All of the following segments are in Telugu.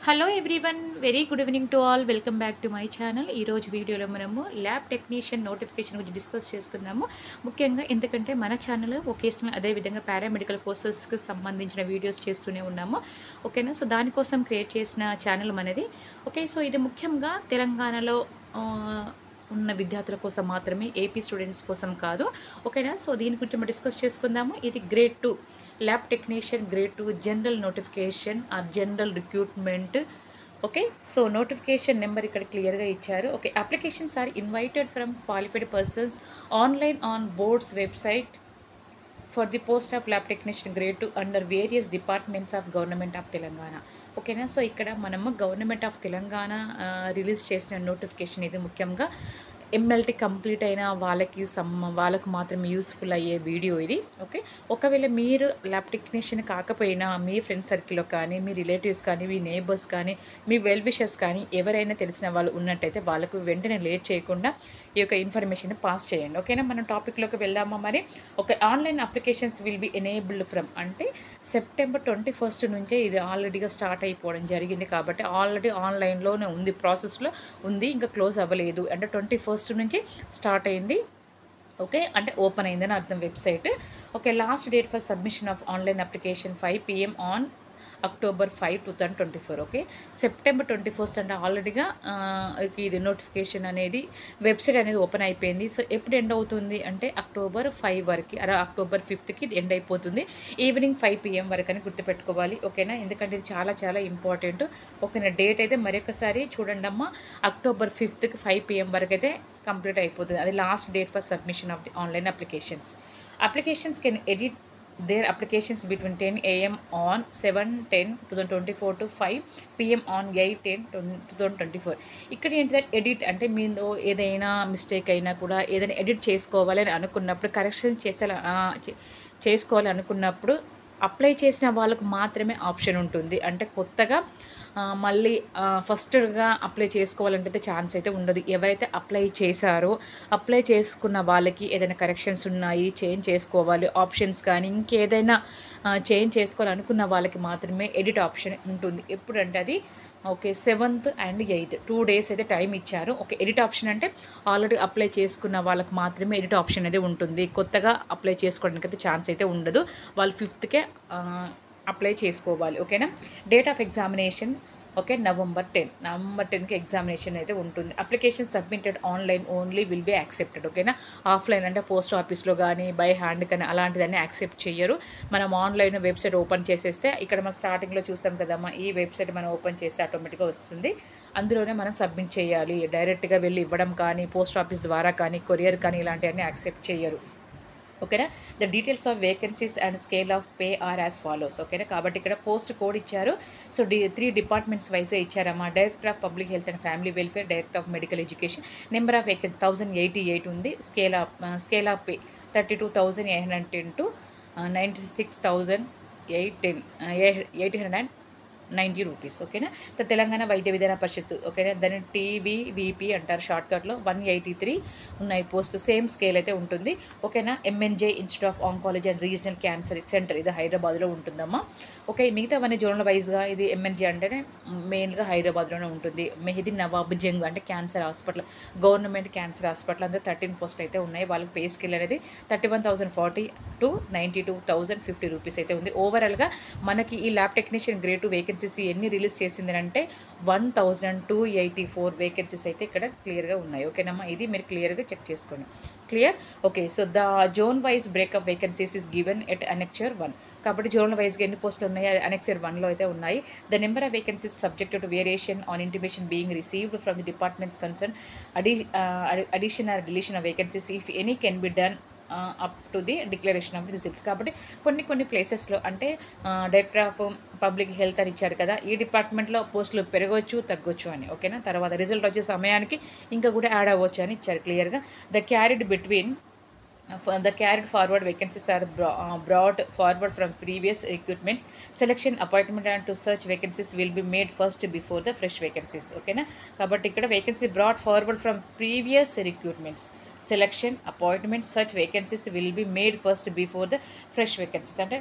Hello everyone, very good evening to all. Welcome back to my channel. ఈరోజు వీడియోలో మనము ల్యాబ్ టెక్నీషియన్ నోటిఫికేషన్ గురించి డిస్కస్ చేసుకుందాము. ముఖ్యంగా ఎందుకంటే మన ఛానల్ వొకేషనల్ అదేవిధంగా పారామెడికల్ కోర్సెస్కి సంబంధించిన వీడియోస్ చేస్తూనే ఉన్నాము. ఓకేనా. సో దానికోసం క్రియేట్ చేసిన ఛానల్ మనది. ఓకే. సో ఇది ముఖ్యంగా తెలంగాణలో ఉన్న విద్యార్థుల కోసం మాత్రమే, ఏపీ స్టూడెంట్స్ కోసం కాదు. ఓకేనా. సో దీని గురించి మనం డిస్కస్ చేసుకుందాము. ఇది grade 2 lab technician grade 2 general notification or general recruitment. Okay. So notification number ఇక్కడ క్లియర్గా ఇచ్చారు. Okay. Applications are invited from qualified persons online on boards website for the post of lab technician grade 2 under various departments of government of Telangana. ఓకేనా. సో ఇక్కడ మనము గవర్నమెంట్ ఆఫ్ తెలంగాణ రిలీజ్ చేసిన నోటిఫికేషన్ ఇది. ముఖ్యంగా ఎంఎల్టీ కంప్లీట్ అయిన వాళ్ళకు మాత్రమే యూస్ఫుల్ అయ్యే వీడియో ఇది. ఓకే. ఒకవేళ మీరు ల్యాబ్ టెక్నీషియన్ కాకపోయినా మీ ఫ్రెండ్ సర్కిల్లో కానీ, మీ రిలేటివ్స్ కానీ, మీ నేబర్స్ కానీ, మీ వెల్ విషర్స్ కానీ ఎవరైనా తెలిసిన వాళ్ళు ఉన్నట్టయితే వాళ్ళకు వెంటనే లేట్ చేయకుండా ఈ యొక్క ఇన్ఫర్మేషన్ పాస్ చేయండి. ఓకేనా. మనం టాపిక్లోకి వెళ్దామా మరి. Okay. Online applications will be enabled from అంటే సెప్టెంబర్ 21 నుంచే ఇది ఆల్రెడీగా స్టార్ట్ అయిపోవడం జరిగింది. కాబట్టి ఆల్రెడీ ఆన్లైన్లోనే ఉంది, ప్రాసెస్లో ఉంది, ఇంకా క్లోజ్ అవ్వలేదు. అంటే 21 నుంచి స్టార్ట్ అయింది. ఓకే. అంటే ఓపెన్ అయిందని అర్థం website. Okay. Last date for submission of online application 5 PM on October 5, 2024. Okay. September 21 అంటే ఆల్రెడీగా ఇది నోటిఫికేషన్ అనేది వెబ్సైట్ అనేది ఓపెన్ అయిపోయింది. సో ఎప్పుడు ఎండ్ అవుతుంది అంటే అక్టోబర్ 5 వరకు, అక్టోబర్ 5కి ఇది ఎండ్ అయిపోతుంది. ఈవినింగ్ 5 PM వరకు అని గుర్తుపెట్టుకోవాలి. ఓకేనా. ఎందుకంటే ఇది చాలా చాలా ఇంపార్టెంట్. ఓకేనా. డేట్ అయితే మరొకసారి చూడండి అమ్మా. అక్టోబర్ 5కి 5 PM వరకు అయితే కంప్లీట్ అయిపోతుంది. అది last date for submission of the online applications. Applications can edit their applications between 10 AM on 7/10/2024 to 5 PM on 8/10/2024. ఇక్కడ ఏంటిదంటే ఎడిట్ అంటే మీలో ఏదైనా మిస్టేక్ అయినా కూడా ఏదైనా ఎడిట్ చేసుకోవాలి అని అనుకున్నప్పుడు, కరెక్షన్ చేసుకోవాలి అనుకున్నప్పుడు అప్లై చేసిన వాళ్ళకు మాత్రమే ఆప్షన్ ఉంటుంది. అంటే కొత్తగా మళ్ళీ ఫస్ట్గా అప్లై చేసుకోవాలంటే ఛాన్స్ అయితే ఉండదు. ఎవరైతే అప్లై చేశారో అప్లై చేసుకున్న వాళ్ళకి ఏదైనా కరెక్షన్స్ ఉన్నాయి, చేంజ్ చేసుకోవాలి, ఆప్షన్స్ కానీ ఇంకేదైనా చేంజ్ చేసుకోవాలనుకున్న వాళ్ళకి మాత్రమే ఎడిట్ ఆప్షన్ ఉంటుంది. ఎప్పుడంటే అది okay 7th and 8th 2 days అయితే టైం ఇచ్చారు. ఓకే. ఎడిట్ ఆప్షన్ అంటే ఆల్రెడీ అప్లై చేసుకున్న వాళ్ళకి మాత్రమే ఎడిట్ ఆప్షన్ అయితే ఉంటుంది. కొత్తగా అప్లై చేసుకోవడానికి అయితే ఛాన్స్ అయితే ఉండదు. వాళ్ళు 5th అప్లై చేసుకోవాలి. ఓకేనా. Date of examination okay November 10కి ఎగ్జామినేషన్ అయితే ఉంటుంది. Application submitted online only will be accepted. ఓకేనా. ఆఫ్లైన్ అంటే పోస్ట్ ఆఫీస్లో కానీ బై హ్యాండ్ కానీ అలాంటిదాన్ని యాక్సెప్ట్ చేయరు. మనం ఆన్లైన్ వెబ్సైట్ ఓపెన్ చేసేస్తే ఇక్కడ మనం స్టార్టింగ్లో చూస్తాం కదమ్మా, ఈ వెబ్సైట్ మనం ఓపెన్ చేస్తే ఆటోమేటిక్గా వస్తుంది. అందులోనే మనం సబ్మిట్ చేయాలి. డైరెక్ట్గా వెళ్ళి ఇవ్వడం కానీ, పోస్ట్ ఆఫీస్ ద్వారా కానీ, కొరియర్ కానీ ఇలాంటివన్నీ యాక్సెప్ట్ చేయరు. ఓకేనా. The details of vacancies and scale of pay are as follows. ఓకేనా. కాబట్టి ఇక్కడ పోస్ట్ కోడ్ ఇచ్చారు. సో 3 డిపార్ట్మెంట్స్ వైజే ఇచ్చారమ్మా. Director of public health and family welfare, director of medical education. Number of vacancy 1088 ఉంది. Scale of pay 32,810 to 96,890 rupees. ఓకేనా. తెలంగాణ వైద్య విధాన పరిషత్. ఓకేనా. దాన్ని TBVP అంటారు షార్ట్కట్లో. 183 ఉన్నాయి పోస్ట్. సేమ్ స్కేల్ అయితే ఉంటుంది. ఓకేనా. MNJ institute of oncology and regional cancer centre, ఇది హైదరాబాద్లో ఉంటుందమ్మా. ఓకే. మిగతావన్నీ జోనల్ వైజ్గా ఇది MNJ అంటేనే మెయిన్గా హైదరాబాద్లోనే ఉంటుంది. మెహదీ నవాబ్ జంగ్ అంటే cancer hospital, government cancer hospital, అందులో 13 పోస్టులు అయితే ఉన్నాయి. వాళ్ళకి పే స్కేల్ అనేది 31,040 to 92,050 రూపీస్ అయితే ఉంది. ఓవరాల్గా మనకి ఈ ల్యాబ్ టెక్నీషియన్ గ్రేడ్ 2 వేకెన్సీస్ ఎన్ని రిలీజ్ చేసింది అంటే 1,284 వేకెన్సీస్ అయితే ఇక్కడ క్లియర్గా ఉన్నాయి. ఓకేనమ్మా. ఇది మీరు క్లియర్గా చెక్ చేసుకోండి. Clear. Okay. So the zone wise breakup vacancies is given at annexure 1. కాబట్టి జోన్ వైజ్గా ఎన్ని పోస్టులు ఉన్నాయి అనెక్చర్ 1లో అయితే ఉన్నాయి. The number of vacancies subject to variation on intimation being received from the departments concern. Addition or deletion of vacancies if any can be done up to the declaration of the results. కాబట్టి కొన్ని ప్లేసెస్లో అంటే డైరెక్టర్ ఆఫ్ పబ్లిక్ హెల్త్ అని ఇచ్చారు కదా, ఈ డిపార్ట్మెంట్లో పోస్టులు పెరగవచ్చు తగ్గొచ్చు అని. ఓకేనా. తర్వాత రిజల్ట్ వచ్చే సమయానికి ఇంకా కూడా యాడ్ అవ్వచ్చు అని ఇచ్చారు క్లియర్గా. The carried forward vacancies are brought forward from previous recruitments. Selection, appointment and to search vacancies will be made first before the fresh vacancies. ఓకేనా. కాబట్టి ఇక్కడ vacancy brought forward from previous recruitments. Selection appointment such vacancies will be made first before the fresh vacancies. అంటే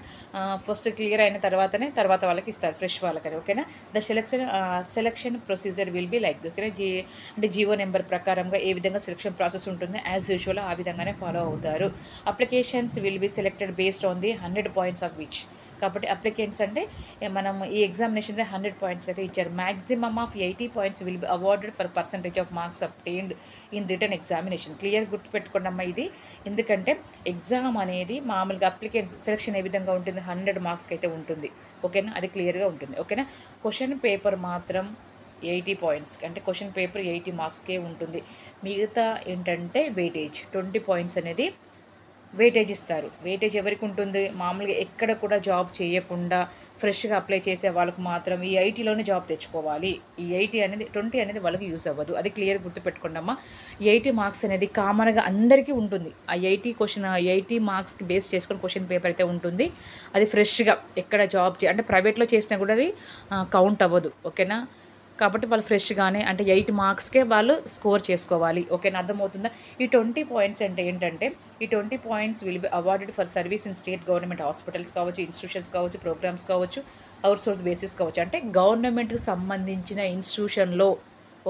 ఫస్ట్ క్లియర్ అయిన తర్వాత వాళ్ళకి ఇస్తారు ఫ్రెష్ వాళ్ళకని. ఓకేనా. The selection procedure will be like, ఓకేనా. అంటే జీవో నెంబర్ ప్రకారంగా ఏ విధంగా సెలక్షన్ ప్రాసెస్ ఉంటుంది యాజ్ యూజువల్ ఆ విధంగానే ఫాలో అవుతారు. Applications will be selected based on the 100 points of which. కాబట్టి అప్లికెంట్స్ అంటే మనం ఈ ఎగ్జామినేషన్ 100 పాయింట్స్ అయితే ఇచ్చారు. Maximum of 80 points will be awarded for percentage of marks obtained in written examination. Clear గుర్తుపెట్టుకోండమ్మా ఇది. ఎందుకంటే ఎగ్జామ్ అనేది మామూలుగా అప్లికెంట్స్ సెలక్షన్ ఏ విధంగా ఉంటుంది, 100 మార్క్స్కి అయితే ఉంటుంది. ఓకేనా, అది క్లియర్గా ఉంటుంది. ఓకేనా. క్వశ్చన్ పేపర్ మాత్రం 80 పాయింట్స్, అంటే క్వశ్చన్ పేపర్ 80 మార్క్స్కే ఉంటుంది. మిగతా ఏంటంటే వెయిటేజ్ 20 పాయింట్స్ అనేది వెయిటేజ్ ఇస్తారు. వెయిటేజ్ ఎవరికి ఉంటుంది, మామూలుగా ఎక్కడ కూడా జాబ్ చేయకుండా ఫ్రెష్గా అప్లై చేసే వాళ్ళకు మాత్రం ఈ 80లోనే జాబ్ తెచ్చుకోవాలి. ఈ 20 అనేది వాళ్ళకి యూజ్ అవ్వదు. అది క్లియర్ గుర్తుపెట్టుకోండమ్మా. 80 మార్క్స్ అనేది కామన్గా అందరికీ ఉంటుంది. ఆ 80 మార్క్స్కి బేస్ చేసుకొని క్వశ్చన్ పేపర్ అయితే ఉంటుంది. అది ఫ్రెష్గా ఎక్కడ జాబ్ అంటే ప్రైవేట్లో చేసినా కూడా అది కౌంట్ అవ్వదు. ఓకేనా. కాబట్టి వాళ్ళు ఫ్రెష్గానే అంటే 8 మార్క్స్కే వాళ్ళు స్కోర్ చేసుకోవాలి. ఓకేనా, అర్థమవుతుందా. ఈ 20 పాయింట్స్ అంటే ఏంటంటే ఈ 20 points will be awarded for service in state government hospitals కావచ్చు, ఇన్స్టిట్యూషన్స్ కావచ్చు, ప్రోగ్రామ్స్ కావచ్చు, అవుట్సోర్స్ బేసిస్ కావచ్చు. అంటే గవర్నమెంట్కి సంబంధించిన ఇన్స్టిట్యూషన్లో,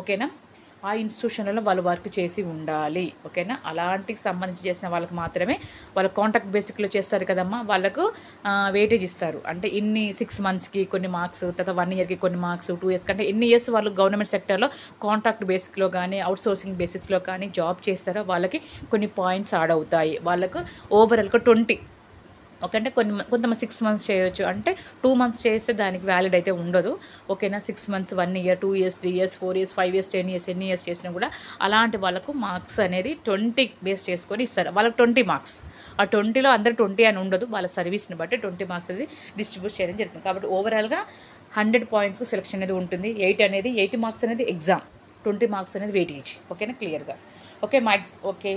ఓకేనా, ఆ ఇన్స్టిట్యూషన్లలో వాళ్ళు వర్క్ చేసి ఉండాలి. ఓకేనా. అలాంటికి సంబంధించి చేసిన వాళ్ళకి మాత్రమే వాళ్ళు కాంట్రాక్ట్ బేసిక్లో చేస్తారు కదమ్మా, వాళ్ళకు వెయిటేజ్ ఇస్తారు. అంటే ఇన్ని 6 మంత్స్కి కొన్ని మార్క్స్, తర్వాత 1 ఇయర్కి కొన్ని మార్క్స్, 2 ఇయర్స్ అంటే ఎన్ని ఇయర్స్ వాళ్ళు గవర్నమెంట్ సెక్టర్లో కాంట్రాక్ట్ బేసిక్లో కానీ అవుట్సోర్సింగ్ బేసిస్లో కానీ జాబ్ చేస్తారో వాళ్ళకి కొన్ని పాయింట్స్ యాడ్ అవుతాయి. వాళ్ళకు ఓవరాల్గా 20. ఓకే. అంటే కొంతమంది 6 మంత్స్ చేయొచ్చు, అంటే 2 మంత్స్ చేస్తే దానికి వ్యాలిడ్ అయితే ఉండదు. ఓకేనా. 6 months, 1 year, 2 years, 3 years, 4 years, 5 years, 10 years, ఎన్ని ఇయర్స్ చేసినా కూడా అలాంటి వాళ్ళకు మార్క్స్ అనేది 20 బేస్ చేసుకొని ఇస్తారు. వాళ్ళకి 20 మార్క్స్. ఆ 20లో అందరు 20 అని ఉండదు, వాళ్ళ సర్వీస్ని బట్టి 20 మార్క్స్ అనేది డిస్ట్రిబ్యూట్ చేయడం జరుగుతుంది. కాబట్టి ఓవరాల్గా 100 పాయింట్స్కి సెలెక్షన్ అనేది ఉంటుంది. 80 మార్క్స్ అనేది ఎగ్జామ్, 20 మార్క్స్ అనేది వెయిటేజ్. ఓకేనా, క్లియర్గా. Okay.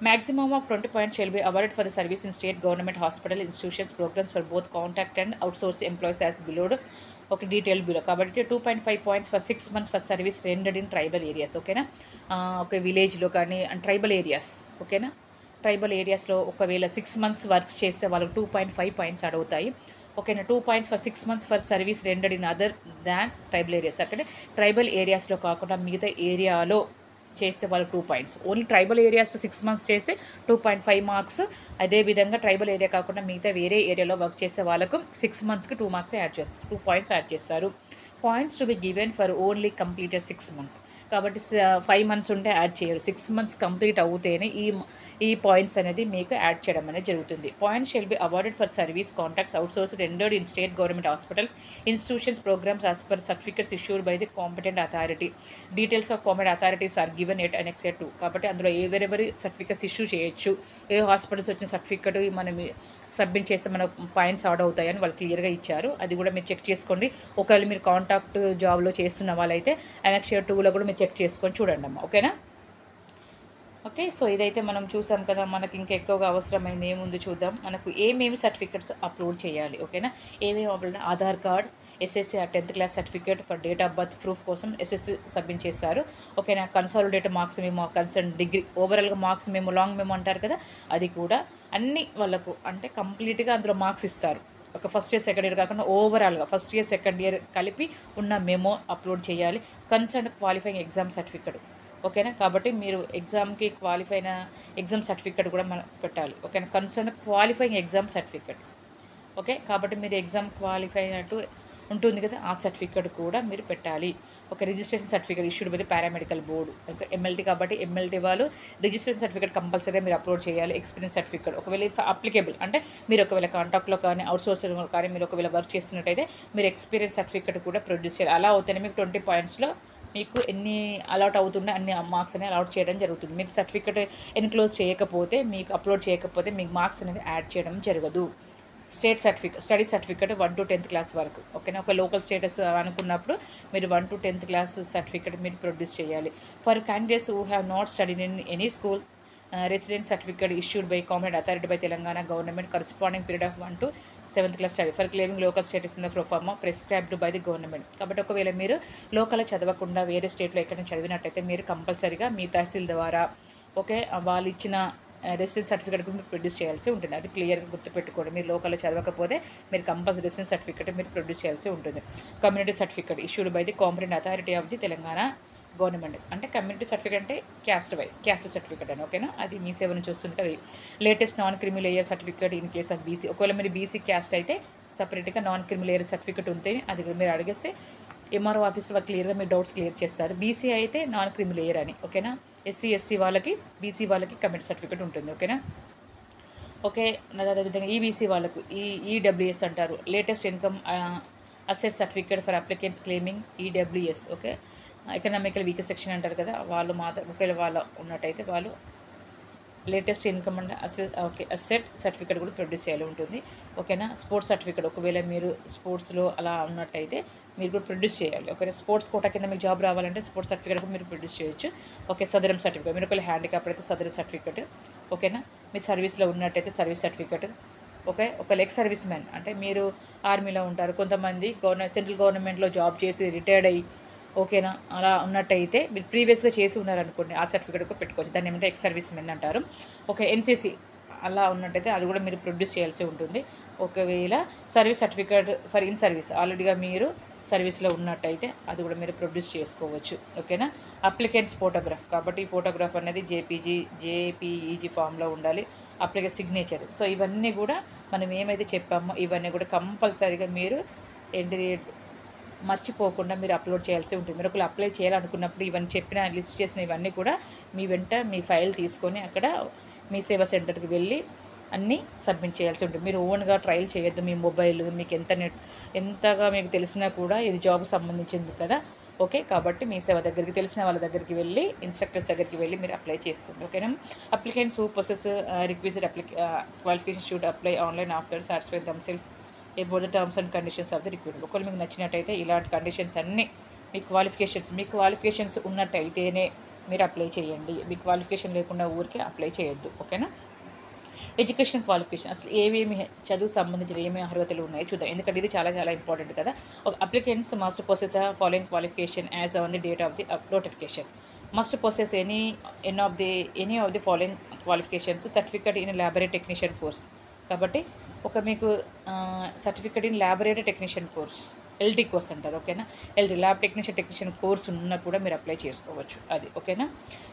Maximum of 20 points shall be awarded for the service in state government hospital institutions programs for both contract and outsourced employees as below. Okay, detailed below. కాబట్టి 2.5 points for 6 months for service rendered in tribal areas. ఓకేనా. ఓకే, విలేజ్లో కానీ అండ్ ట్రైబల్ ఏరియాస్. ఓకేనా. ట్రైబల్ ఏరియాస్లో ఒకవేళ 6 months వర్క్ చేస్తే వాళ్ళకి 2.5 పాయింట్స్ అడుగుతాయి. ఓకేనా. 2 points for 6 months for service rendered in other than tribal areas. అక్కడ ట్రైబల్ ఏరియాస్లో కాకుండా మిగతా ఏరియాలో చేస్తే వాళ్ళకి 2 పాయింట్స్. ఓన్లీ ట్రైబల్ ఏరియాస్లో 6 months చేస్తే 2.5 మార్క్స్. అదేవిధంగా ట్రైబల్ ఏరియా కాకుండా మిగతా వేరే ఏరియాలో వర్క్ చేసే వాళ్ళకు 6 monthsకి 2 మార్క్స్ యాడ్ చేస్తారు, 2 పాయింట్స్ యాడ్ చేస్తారు. Points to be given for only completed 6 months. కాబట్టి 5 months ఉంటే యాడ్ చేయరు, 6 months కంప్లీట్ అవుతేనే ఈ పాయింట్స్ అనేది మీకు యాడ్ చేయడం అనేది జరుగుతుంది. Points shall be awarded for service contracts outsource rendered in state government hospitals institutions programmes as per certificates issued by the competent authority. Details of competent authorities are given at annex 2. కాబట్టి అందులో ఎవరెవరి సర్టిఫికెట్స్ ఇష్యూ చేయొచ్చు, ఏ హాస్పిటల్స్ వచ్చిన సర్టిఫికెట్ మనం సబ్మిట్ చేస్తే మనకు పాయింట్స్ యాడ్ అవుతాయని వాళ్ళు క్లియర్గా ఇచ్చారు. అది కూడా మీరు చెక్ చేసుకోండి. ఒకవేళ మీరు కాంట్రాక్ట్ జాబ్లో చేస్తున్న వాళ్ళైతే అనెక్స్ 2లో కూడా మీరు చెక్ చేసుకొని చూడండి అమ్మ. ఓకేనా. ఓకే. సో ఇదైతే మనం చూసాం కదా. మనకి ఇంకా ఎక్కువగా అవసరమైంది ఏముంది చూద్దాం. మనకు ఏమేమి సర్టిఫికెట్స్ అప్లోడ్ చేయాలి. ఓకేనా. ఏమేమి upload, Aadhaar card, SSC 10th class certificate for date of birth proof కోసం ఎస్ఎస్సి సబ్మిట్ చేస్తారు. ఓకేనా. కన్సాలిడేటెడ్ మార్క్స్ మేము కన్సర్న్ డిగ్రీ ఓవరాల్గా మార్క్స్ మేము లాంగ్ మేము అంటారు కదా, అది కూడా అన్ని వాళ్ళకు అంటే కంప్లీట్గా అందులో మార్క్స్ ఇస్తారు. ఒక ఫస్ట్ ఇయర్ సెకండ్ ఇయర్ కాకుండా ఓవరాల్గా ఫస్ట్ ఇయర్ సెకండ్ ఇయర్ కలిపి ఉన్న మెమో అప్లోడ్ చేయాలి. Concern qualifying exam certificate. ఓకేనా. కాబట్టి మీరు ఎగ్జామ్కి క్వాలిఫై అయిన ఎగ్జామ్ సర్టిఫికేట్ కూడా మనం పెట్టాలి. ఓకేనా. Concern qualifying exam certificate. Okay. కాబట్టి మీరు ఎగ్జామ్ క్వాలిఫై అయినట్టు ఉంటుంది కదా, ఆ సర్టిఫికేట్ కూడా మీరు పెట్టాలి. ఒక registration certificate issued by paramedical board. ఇంకా ఎంఎల్టీ కాబట్టి ఎంఎల్టీ వాళ్ళు రిజిస్ట్రేషన్ సర్టిఫికేట్ కంపల్సరీగా మీరు అప్లోడ్ చేయాలి. ఎక్స్పీరియన్స్ సర్టిఫికేట్ ఒకవేళ అప్లికేబుల్ అంటే మీరు ఒకవేళ కాంట్రాక్ట్లో కానీ అవుట్సోర్సింగ్లో కానీ మీరు ఒకవేళ వర్క్ చేస్తున్నట్టయితే మీరు ఎక్స్పీరియన్స్ సర్టిఫికేట్ కూడా ప్రొడ్యూస్ చేయాలి. అలా అవుతేనే మీకు 20 పాయింట్స్లో మీకు ఎన్ని అలాట్ అవుతుండే అన్ని మార్క్స్ అనేది అలాట్ చేయడం జరుగుతుంది. మీకు సర్టిఫికేట్ ఎన్క్లోజ్ చేయకపోతే, మీకు అప్లోడ్ చేయకపోతే మీకు మార్క్స్ అనేది యాడ్ చేయడం జరగదు. State certificate, study certificate 1 to 10th class వరకు. ఓకేనా. ఒక లోకల్ స్టేటస్ అనుకున్నప్పుడు మీరు 1 to 10th క్లాస్ సర్టిఫికేట్ మీరు ప్రొడ్యూస్ చేయాలి. For candidates who have not studied in any school, resident certificate issued by competent authority by Telangana government corresponding period of 1 to 7th class study for claiming local status in the form prescribed by the government. కాబట్టి ఒకవేళ మీరు లోకల్ చదవకుండా వేరే స్టేట్లో ఎక్కడైనా చదివినట్టయితే మీరు కంపల్సరీగా మీ తహసీల్ ద్వారా ఓకే, వాళ్ళు ఇచ్చిన రెసిడెన్స్ సర్టిఫికేట్ కూడా మీరు ప్రొడ్యూస్ చేయాల్సి ఉంటుంది. అది క్లియర్గా గుర్తుపెట్టుకోండి. మీరు లోకల్లో చదవకపోతే మీరు కంపల్సరీ రెసిడెన్స్ సర్టిఫికేట్ మీరు ప్రొడ్యూస్ చేయాల్సి ఉంటుంది. Community certificate issued by the competent authority of the Telangana government. అంటే కమ్యూనిటీ సర్టిఫికేట్ అంటే క్యాస్ట్ సర్టిఫికేట్ అని, ఓకేనా. అది మీ సేవ నుంచి వస్తుంది. అది లేటెస్ట్ నాన్ క్రిమి layer certificate in case of BC. ఒకవేళ మీరు బీసీ క్యాస్ట్ అయితే సపరేట్గా నాన్ క్రిమి లేయర్ సర్టిఫికేట్ ఉంటే అది కూడా మీరు అడిగేస్తే ఎంఆర్ఓ ఆఫీస్ వాళ్ళు క్లియర్గా మీ డౌట్స్ క్లియర్ చేస్తారు. బీసీ అయితే నాన్ క్రిమి లేయర్ అని, ఓకేనా. ఎస్సీ ఎస్టీ వాళ్ళకి, బీసీ వాళ్ళకి కమ్యూనిటీ సర్టిఫికేట్ ఉంటుంది, ఓకేనా. ఓకే, అదేవిధంగా ఈబీసీ వాళ్ళకు ఈడబ్ల్యూఎస్ అంటారు, latest income asset certificate for applicants claiming EWS. Okay, economical week section అంటారు కదా, వాళ్ళు మాత్రం ఒకవేళ వాళ్ళు ఉన్నట్టయితే వాళ్ళు latest income and asset certificate కూడా ప్రొడ్యూస్ చేయాలి ఉంటుంది, ఓకేనా. స్పోర్ట్స్ సర్టిఫికేట్ ఒకవేళ మీరు స్పోర్ట్స్లో అలా ఉన్నట్టయితే మీరు కూడా ప్రొడ్యూస్ చేయాలి, ఓకేనా. స్పోర్ట్స్ కోటా కింద మీకు జాబ్ రావాలంటే స్పోర్ట్స్ సర్టిఫికేట్ కూడా మీరు ప్రొడ్యూస్ చేయొచ్చు. ఓకే, సదరం సర్టిఫికేట్, మీరు ఒకవేళ హ్యాండిక్యాప్ అయితే సదరం సర్టిఫికేట్, ఓకేనా. మీరు సర్వీస్లో ఉన్నట్టయితే సర్వీస్ సర్టిఫికేట్. ఓకే, ఒకవేళ ఎక్స్ సర్వీస్ మ్యాన్ అంటే మీరు ఆర్మీలో ఉంటారు, కొంతమంది సెంట్రల్ గవర్నమెంట్లో జాబ్ చేసి రిటైర్డ్ అయ్యి, ఓకేనా, అలా ఉన్నట్టయితే మీరు ప్రీవియస్గా చేసి ఉన్నారనుకోండి ఆ సర్టిఫికేట్ కూడా పెట్టుకోవచ్చు. దాన్ని ఏమంటే ఎక్స్ సర్వీస్ మెన్ అంటారు. ఓకే, ఎన్సీసీ అలా ఉన్నట్టయితే అది కూడా మీరు ప్రొడ్యూస్ చేయాల్సి ఉంటుంది. ఒకవేళ service certificate for in service ఆల్రెడీగా మీరు సర్వీస్లో ఉన్నట్టయితే అది కూడా మీరు ప్రొడ్యూస్ చేసుకోవచ్చు, ఓకేనా. అప్లికెంట్స్ ఫోటోగ్రాఫ్ కాబట్టి ఈ ఫోటోగ్రాఫ్ అనేది జేపీఈజీ ఫామ్లో ఉండాలి. అప్లికే సిగ్నేచర్. సో ఇవన్నీ కూడా మనం ఏమైతే చెప్పామో ఇవన్నీ కూడా కంపల్సరీగా మీరు ఏంటి మర్చిపోకుండా మీరు అప్లోడ్ చేయాల్సి ఉంటుంది. మీరు ఒకవేళ అప్లై చేయాలనుకున్నప్పుడు ఇవన్నీ చెప్పిన లిస్ట్ చేసిన ఇవన్నీ కూడా మీ వెంట మీ ఫైల్ తీసుకొని అక్కడ మీ సేవా సెంటర్కి వెళ్ళి అన్నీ సబ్మిట్ చేయాల్సి ఉంటుంది. మీరు ఓన్గా ట్రయల్ చేయొద్దు. మీ మొబైల్ మీకు ఎంతగా మీకు తెలిసినా కూడా ఇది జాబ్కి సంబంధించింది కదా, ఓకే. కాబట్టి మీ సేవ దగ్గరికి తెలిసిన వాళ్ళ దగ్గరికి వెళ్ళి ఇన్స్ట్రక్టర్స్ దగ్గరికి వెళ్ళి మీరు అప్లై చేసుకోండి, ఓకేనా. Applicants who possess requisite qualification should apply online after satisfy damsels about the terms and conditions of the recruitment. ఒకవేళ మీకు నచ్చినట్టయితే ఇలాంటి కండిషన్స్ అన్నీ మీ క్వాలిఫికేషన్స్ ఉన్నట్టయితేనే మీరు అప్లై చేయండి. మీ క్వాలిఫికేషన్ లేకుండా ఊరికే అప్లై చేయొద్దు, ఓకేనా. ఎడ్యుకేషన్ క్వాలిఫికేషన్ అసలు ఏమేమి చదువు సంబంధించిన ఏమేమి అర్హతలు ఉన్నాయో చూద్దాం, ఎందుకంటే ఇది చాలా చాలా ఇంపార్టెంట్ కదా. ఒక applicants must possess the following qualification as on the date of the notification. Must possess any of the following qualifications. Certificate in laboratory technician course కాబట్టి ఒక మీకు certificate in laboratory technician course LT course అంటారు, ఓకేనా. ల్యాబ్ టెక్నీషియన్ కోర్స్ ఉన్నా కూడా మీరు అప్లై చేసుకోవచ్చు, అది ఓకేనా.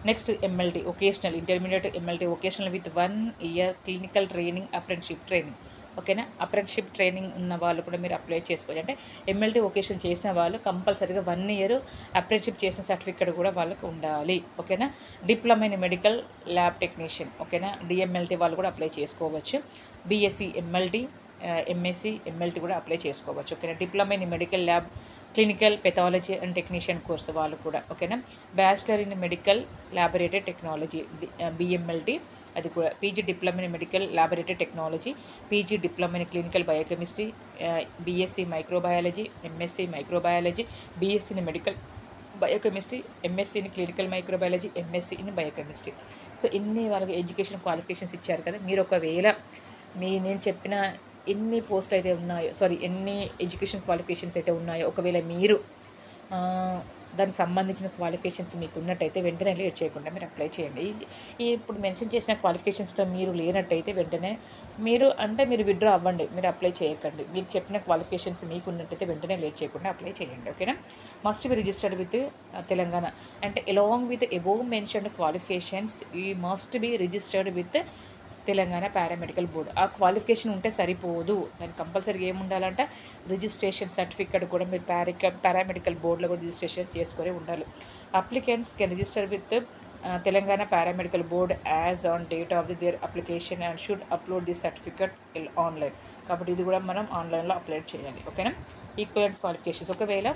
Next MLT vocational intermediate MLT vocational with 1 year clinical training apprenticeship training, ఓకేనా. అప్రెంటిస్షిప్ ట్రైనింగ్ ఉన్న వాళ్ళు కూడా మీరు అప్లై చేసుకోవచ్చు. అంటే ఎంఎల్టీ వొకేషన్ చేసిన వాళ్ళు కంపల్సరీగా 1 year అప్రెంటిస్షిప్ చేసిన సర్టిఫికేట్ కూడా వాళ్ళకి ఉండాలి, ఓకేనా. Diploma in medical lab technician, ఓకేనా. డిఎంఎల్టీ వాళ్ళు కూడా అప్లై చేసుకోవచ్చు. బీఎస్సీ ఎంఎల్టీ ఎంఎస్సీ ఎంఎల్టీ కూడా అప్లై చేసుకోవచ్చు, ఓకేనా. Diploma in medical lab clinical pathology and technician course వాళ్ళు కూడా, ఓకేనా. Bachelor in medical laboratory technology BMLT అది కూడా. PG diploma in medical laboratory technology, PG diploma in clinical biochemistry, BSc microbiology, MSc microbiology, BSc in medical biochemistry, MSc in clinical microbiology, MSc in biochemistry. So ఇన్ని వాళ్ళకి ఎడ్యుకేషన్ క్వాలిఫికేషన్స్ ఇచ్చారు కదా. మీరు ఒకవేళ నేను చెప్పిన ఎన్ని పోస్టులు అయితే ఉన్నాయో ఎన్ని ఎడ్యుకేషన్ క్వాలిఫికేషన్స్ అయితే ఉన్నాయో ఒకవేళ మీరు దానికి సంబంధించిన క్వాలిఫికేషన్స్ మీకు ఉన్నట్టయితే వెంటనే లేట్ చేయకుండా మీరు అప్లై చేయండి. ఇప్పుడు మెన్షన్ చేసిన క్వాలిఫికేషన్స్లో మీరు లేనట్టయితే వెంటనే మీరు విత్డ్రా అవ్వండి, మీరు అప్లై చేయకండి. మీరు చెప్పిన క్వాలిఫికేషన్స్ మీకు ఉన్నట్టయితే వెంటనే లేట్ చేయకుండా అప్లై చేయండి, ఓకేనా. Must be registered with Telangana అంటే along with above mentioned qualifications you must be registered with Telangana paramedical board. ఆ క్వాలిఫికేషన్ ఉంటే సరిపోదు, దానికి కంపల్సరీగా ఏముండాలంటే రిజిస్ట్రేషన్ సర్టిఫికేట్ కూడా మీరు పారామెడికల్ బోర్డులో కూడా రిజిస్ట్రేషన్ చేసుకొని ఉండాలి. Applicants can register with Telangana paramedical board as on date of their application and should upload the certificate online. కాబట్టి ఇది కూడా మనం ఆన్లైన్లో అప్లోడ్ చేయాలి, ఓకేనా. ఈక్వలెంట్ క్వాలిఫికేషన్స్ ఒకవేళ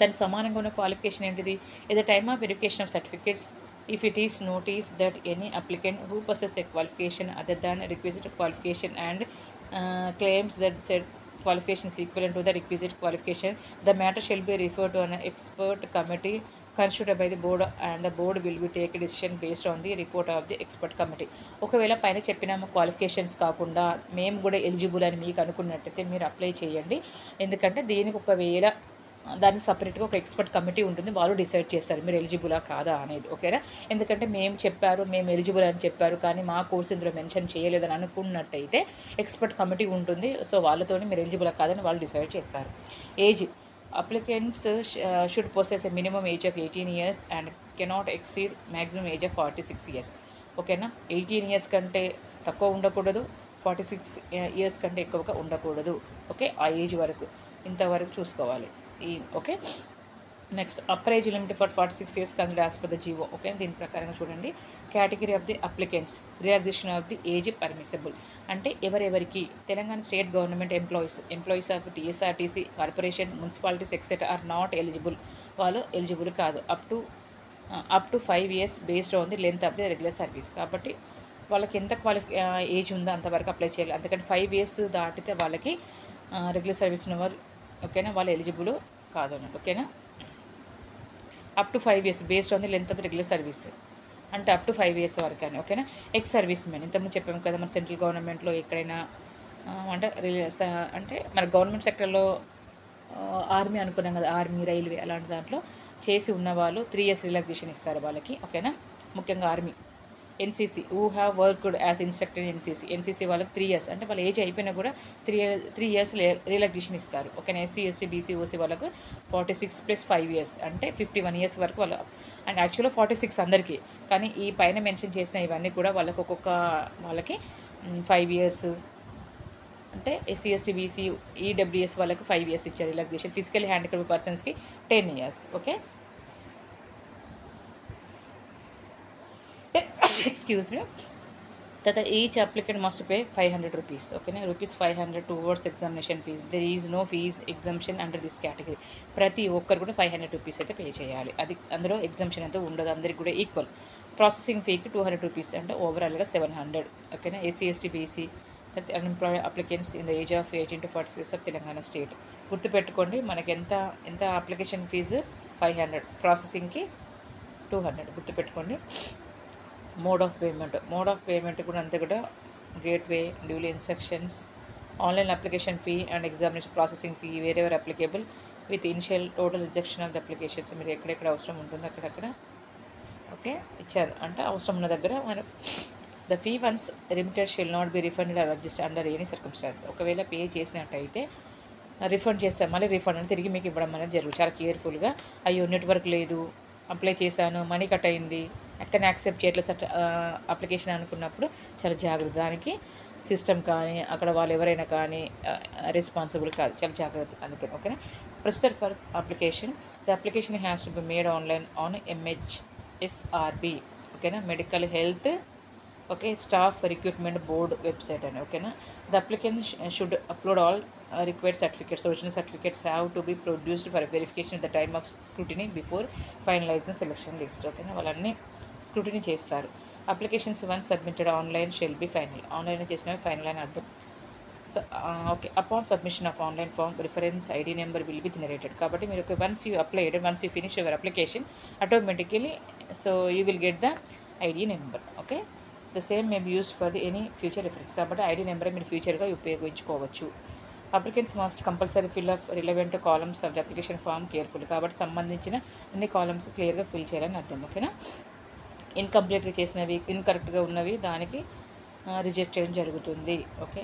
దానికి సమానంగా ఉన్న క్వాలిఫికేషన్ ఏంటిది? At the time of verification of certificates if it is noticed that any applicant who possesses a qualification other than requisite qualification and claims that said qualification is equivalent to the requisite qualification, the matter shall be referred to an expert committee constituted by the board and the board will be take a decision based on the report of the expert committee. ఒకవేళ పైన చెప్పిన క్వాలిఫికేషన్స్ కాకుండా మేము కూడా ఎలిజిబుల్ అని మీకు అనుకున్నట్టయితే మీరు అప్లై చేయండి. ఎందుకంటే దీనికి ఒకవేళ దానికి సపరేట్గా ఒక ఎక్స్పర్ట్ కమిటీ ఉంటుంది, వాళ్ళు డిసైడ్ చేస్తారు మీరు ఎలిజిబులా కాదా అనేది. ఓకేనా? ఎందుకంటే మేము ఎలిజిబుల్ అని చెప్పారు కానీ మా కోర్స్ ఇందులో మెన్షన్ చేయలేదని అనుకున్నట్టయితే ఎక్స్పర్ట్ కమిటీ ఉంటుంది. సో వాళ్ళతో మీరు ఎలిజిబులా కాదని వాళ్ళు డిసైడ్ చేస్తారు. Age applicants should possess a minimum age of 18 years and cannot exceed maximum age of 46 years. ఓకేనా? 18 years కంటే తక్కువ ఉండకూడదు, 46 years కంటే ఎక్కువగా ఉండకూడదు. ఓకే, ఆ ఏజ్ వరకు ఇంతవరకు చూసుకోవాలి. Okay, next upper age limit for 46 years consider as per the GO. Okay, దీని ప్రకారంగా చూడండి. Category of the applicants, relaxation of the age permissible. అంటే ఎవరెవరికి Telangana state government employees of TSRTC, corporation, municipalities etcetera are not eligible. వాళ్ళు ఎలిజిబుల్ కాదు up to 5 years based on the length of the regular service. కాబట్టి వాళ్ళకి ఎంత ఏజ్ ఉందో అంతవరకు అప్లై చేయాలి. అందుకని 5 years దాటితే వాళ్ళకి రెగ్యులర్ సర్వీస్ ఉన్నవారు, ఓకేనా, వాళ్ళు ఎలిజిబుల్ కాదు అన్నట్టు. ఓకేనా? Up to 5 years based on the length of regular service అంటే అప్ టు 5 years వరకు అని. ఓకేనా? ఎక్స్ సర్వీస్ మెన్, ఇంతకుముందు చెప్పాము కదా, మన సెంట్రల్ గవర్నమెంట్లో ఎక్కడైనా అంటే మన గవర్నమెంట్ సెక్టర్లో ఆర్మీ అనుకున్నాం కదా, ఆర్మీ, రైల్వే అలాంటి దాంట్లో చేసి ఉన్నవాళ్ళు 3 years రిలాక్సేషన్ ఇస్తారు వాళ్ళకి. ఓకేనా? ముఖ్యంగా army. NCC who have worked as instructor NCC వాళ్ళకి 3 years అంటే వాళ్ళ ఏజ్ అయిపోయినా కూడా 3 years రిలాక్సేషన్ ఇస్తారు. ఓకేనా? ఎస్సీ, ఎస్టీ, బీసీ, ఓసీ వాళ్ళకు 46 + 5 years అంటే 51 years వరకు వాళ్ళ. అండ్ యాక్చువల్గా 46 అందరికీ, కానీ ఈ పైన మెన్షన్ చేసిన ఇవన్నీ కూడా వాళ్ళకి వాళ్ళకి 5 years అంటే ఎస్సీ, ఎస్టీ, బీసీ, ఈడబ్ల్యూఎస్ వాళ్ళకి 5 years ఇచ్చారు రిలాక్సేషన్. ఫిజికల్లీ హ్యాండిక్యాప్డ్ పర్సన్స్కి 10 years. Okay, excuse me. That each applicant must pay 500 rupees. Okay, ₹500 towards examination fees. There is no fees exemption under this category. ప్రతి ఒక్కరు కూడా 500 rupees అయితే పే చేయాలి. అది అందులో ఎగ్జామ్షన్ అయితే ఉండదు, అందరికి కూడా ఈక్వల్. ప్రాసెసింగ్ ఫీకి 200 rupees అంటే ఓవరాల్గా 700. ఓకేనా? SC, ST, BC unemployed applicants in the age of 18 to 46 years of Telangana state. గుర్తుపెట్టుకోండి, మనకి ఎంత అప్లికేషన్ ఫీజు 500, ప్రాసెసింగ్కి 200. గుర్తుపెట్టుకోండి. మోడ్ ఆఫ్ పేమెంట్ కూడా అంతే కూడా gateway, duly instructions, online application fee and examination processing fee wherever applicable with initial total rejection of the applications. మీరు ఎక్కడెక్కడ అవసరం ఉంటుందో అక్కడక్కడ ఓకే ఇచ్చారు అంటే అవసరం ఉన్న దగ్గర మనం the fee once remitted shall not be refunded or adjust under any circumstances. ఒకవేళ పే చేసినట్టయితే రిఫండ్ చేస్తాం, మళ్ళీ రిఫండ్ అని తిరిగి మీకు ఇవ్వడం అనేది జరుగుతుంది. చాలా కేర్ఫుల్గా, అయ్యో నెట్వర్క్ లేదు, అప్లై చేశాను, మనీ కట్ అయింది, ఎక్కడ యాక్సెప్ట్ చేయట్లేదు అప్లికేషన్ అనుకున్నప్పుడు చాలా జాగ్రత్త. దానికి సిస్టమ్ కానీ అక్కడ వాళ్ళు ఎవరైనా కానీ రెస్పాన్సిబుల్ కాదు, చాలా జాగ్రత్త. అందుకని ఓకేనా? Procedure for application, the application has to be made online on MHSRB. ఓకేనా? Medical health okay staff recruitment board website అని. ఓకేనా? The applicant should upload all required certificates. Original certificates have to be produced for verification at the time of scrutiny before finalizing selection list. Okay, వాళ్ళన్నీ స్క్రూటినీ చేస్తారు. Applications once submitted online shall be final. Online చేసినవి ఫైనల్ అని అర్థం. Okay, upon submission of online form reference ID number will be generated. కాబట్టి మీరు once you finish your application automatically so you will get the ID number. Okay, the same may be use for the any future reference. కాబట్టి ఐడి నెంబర్ మీరు ఫ్యూచర్గా ఉపయోగించుకోవచ్చు. Applicants must compulsory fill up relevant columns of the application form careful. కాబట్టి సంబంధించిన అన్ని కాలమ్స్ క్లియర్గా ఫిల్ చేయాలని అర్థం. ఓకేనా? ఇన్కంప్లీట్గా చేసినవి, ఇన్కరెక్ట్గా ఉన్నవి దానికి రిజెక్ట్ చేయడం జరుగుతుంది. Okay,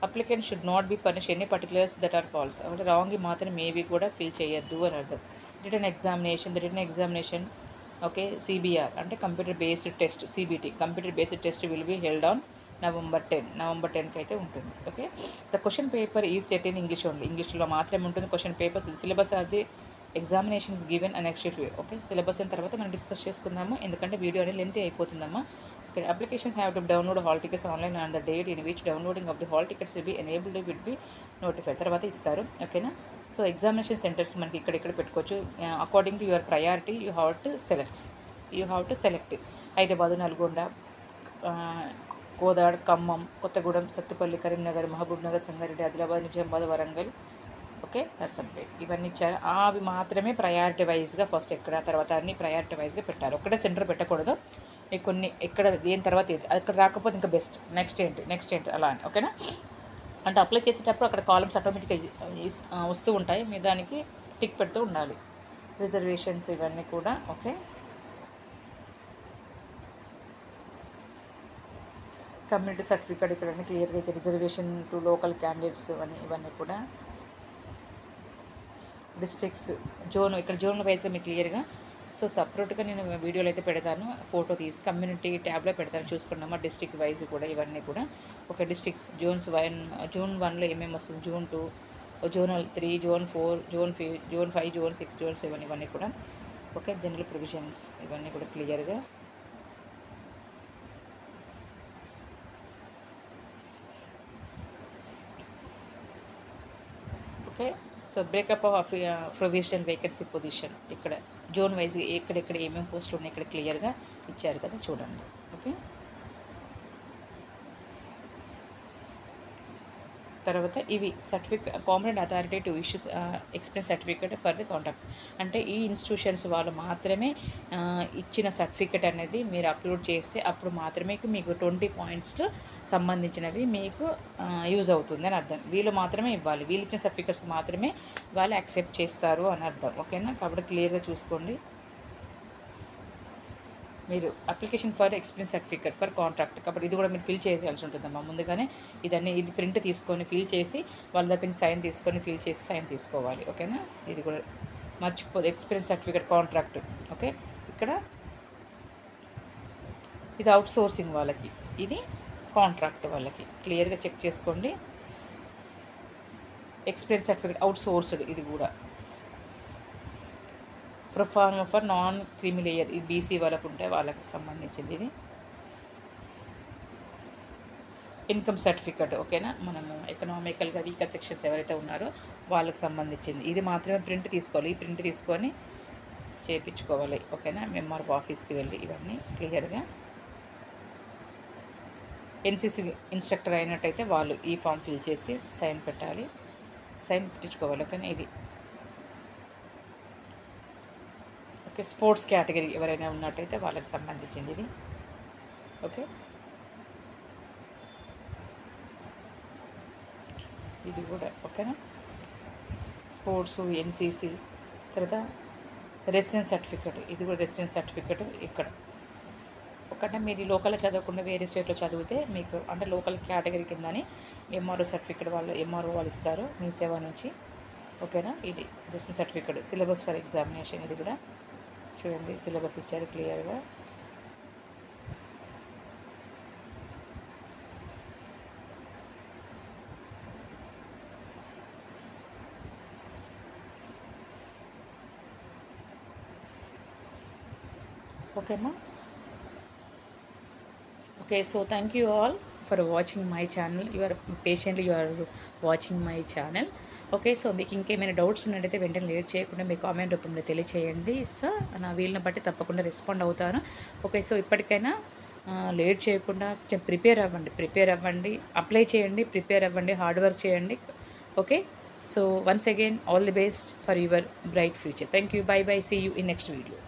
applicant should not be punish any particulars that are false. అంటే రాంగ్కి మాత్రం మేబీ కూడా ఫిల్ చేయొద్దు అని అర్థం. రిటర్న్ ఎగ్జామినేషన్ ఓకే CBR అంటే computer based test, CBT computer based test will be held on November 10కి అయితే ఉంటుంది. Okay, the question paper is set in English only. ఇంగ్లీష్లో మాత్రమే ఉంటుంది question papers. Syllabus of the examination is given and next week. Okay, syllabus అయిన తర్వాత మనం డిస్కస్ చేసుకుందాము, ఎందుకంటే వీడియో అనేది లెంతీ అయిపోతుందమ్మా. Okay, applications have to download hall tickets online on the date in which downloading of the hall tickets will be enabled will be notified. తర్వాత ఇస్తారు. ఓకేనా? సో ఎగ్జామినేషన్ సెంటర్స్ మనకి ఇక్కడ పెట్టుకోవచ్చు. According to your priority you have to select Hyderabad, Nalgonda, Kodad, Khammam, Kothagudem, Sathupalli, Karimnagar, Mahabubnagar, Sangareddy, Adilabad, Nizamabad, Warangal, okay, Narsampet. ఇవన్నీ ఇచ్చారు. అవి మాత్రమే ప్రయారిటీ వైజ్గా ఫస్ట్ ఎక్కడ, తర్వాత అన్ని ప్రయారిటీ వైజ్గా పెట్టారు. ఒకటే సెంటర్ పెట్టకూడదు. మీకు కొన్ని ఎక్కడ దేని తర్వాత అక్కడ రాకపోతే ఇంకా బెస్ట్, నెక్స్ట్ ఏంటి అలా అని. ఓకేనా? అంటే అప్లై చేసేటప్పుడు అక్కడ కాలమ్స్ ఆటోమేటిక్గా వస్తూ ఉంటాయి. మీ దానికి టిక్ పెడుతూ ఉండాలి. రిజర్వేషన్స్ ఇవన్నీ కూడా ఓకే. కమ్యూనిటీ సర్టిఫికేట్ ఇక్కడ క్లియర్గా ఇచ్చారు. రిజర్వేషన్ టు లోకల్ క్యాండిడేట్స్ అని ఇవన్నీ కూడా. డిస్ట్రిక్ట్స్ జోన్ ఇక్కడ జోన్ వైజ్గా మీకు క్లియర్గా. సో సపరేట్గా నేను వీడియోలో అయితే పెడతాను, ఫోటో తీసి కమ్యూనిటీ ట్యాబ్లో పెడతాను, చూసుకున్నామా డిస్ట్రిక్ట్ వైజ్ కూడా ఇవన్నీ కూడా. ఒక డిస్ట్రిక్ట్స్ జోన్స్ జూన్ 1లో ఏమేమి వస్తుంది, June 2, June 3, June 4, June 5, June 6, June 7 ఇవన్నీ కూడా ఓకే. జనరల్ ప్రొవిజన్స్ ఇవన్నీ కూడా క్లియర్గా. Okay. So breakup of provision vacancy position ఇక్కడ జోన్ వైజ్ ఎక్కడెక్కడ ఏమేమి పోస్టులు ఉన్నాయి ఇక్కడ క్లియర్గా ఇచ్చారు కదా, చూడండి ఓకే. తర్వాత ఇవి certificate competent authority to issues experience certificate for the contract. అంటే ఈ ఇన్స్టిట్యూషన్స్ వాళ్ళు మాత్రమే ఇచ్చిన సర్టిఫికేట్ అనేది మీరు అప్లోడ్ చేస్తే అప్పుడు మాత్రమే మీకు 20 పాయింట్స్లో సంబంధించినవి మీకు యూజ్ అవుతుంది అని అర్థం. వీళ్ళు మాత్రమే ఇవ్వాలి, వీళ్ళు ఇచ్చిన సర్టిఫికేట్స్ మాత్రమే వాళ్ళు యాక్సెప్ట్ చేస్తారు అని అర్థం ఓకేనా. కాబట్టి క్లియర్గా చూసుకోండి. మీరు application for experience certificate for contract కాబట్టి ఇది కూడా మీరు ఫిల్ చేయాల్సి ఉంటుందమ్మా. ముందుగానే ఇది ప్రింట్ తీసుకొని ఫిల్ చేసి వాళ్ళ దగ్గర నుంచి సైన్ తీసుకొని ఫిల్ చేసి సైన్ తీసుకోవాలి ఓకేనా. ఇది కూడా మర్చిపోదు. Experience certificate contract okay. ఇక్కడ ఇది అవుట్ సోర్సింగ్ వాళ్ళకి, ఇది కాంట్రాక్ట్ వాళ్ళకి. క్లియర్గా చెక్ చేసుకోండి. ఎక్స్పీరియన్స్ సర్టిఫికేట్ అవుట్ సోర్స్డ్ ఇది కూడా. ఫర్ నాన్ క్రీమీ లేయర్ ఇది బీసీ వాళ్ళకు ఉంటే వాళ్ళకి సంబంధించింది. ఇది ఇన్కమ్ సర్టిఫికేట్ ఓకేనా. మనము ఎకనామికల్గా వీకర్ సెక్షన్స్ ఎవరైతే ఉన్నారో వాళ్ళకి సంబంధించింది. ఇది మాత్రమే ప్రింట్ తీసుకోవాలి. ఈ ప్రింట్ తీసుకొని చేయించుకోవాలి ఓకేనా. ఎంఆర్ఓ ఆఫీస్కి వెళ్ళి ఇవన్నీ క్లియర్గా. ఎన్సీసీ ఇన్స్ట్రక్టర్ అయినట్టయితే వాళ్ళు ఈ ఫామ్ ఫిల్ చేసి సైన్ పెట్టాలి, సైన్ పెట్టించుకోవాలి ఓకేనా. ఇది ఓకే. స్పోర్ట్స్ కేటగిరీ ఎవరైనా ఉన్నట్టయితే వాళ్ళకి సంబంధించింది ఇది ఓకే. ఇది కూడా ఓకేనా. స్పోర్ట్స్, ఎన్సీసీ, తర్వాత రెసిడెన్స్ సర్టిఫికేట్ ఇది కూడా రెసిడెన్స్ సర్టిఫికేట్ ఇక్కడ ఒకటే. మీరు లోకల్లో చదవకుండా వేరే స్టేట్లో చదివితే మీకు అంటే లోకల్ కేటగిరీ కిందని ఎంఆర్ఓ సర్టిఫికేట్ ఎంఆర్ఓ వాళ్ళు ఇస్తారు మీ సేవ నుంచి ఓకేనా. ఇది residence certificate. Syllabus for examination ఇది కూడా చూడండి, సిలబస్ ఇచ్చారు క్లియర్గా. ఓకేమ్మా. Okay. So thank you all for watching my channel. You are watching my channel okay. So మీకు ఇంకేమైనా డౌట్స్ ఉన్నట్టయితే వెంటనే లేట్ చేయకుండా మీ కామెంట్ రూపంలో తెలియచేయండి. సో నా వీలుని బట్టి తప్పకుండా రెస్పాండ్ అవుతాను ఓకే. సో ఇప్పటికైనా లేట్ చేయకుండా కొంచెం ప్రిపేర్ అవ్వండి, అప్లై చేయండి, ప్రిపేర్ అవ్వండి, హార్డ్ వర్క్ చేయండి okay. So once again all the best for your bright future. Thank you. Bye bye. See you in next video.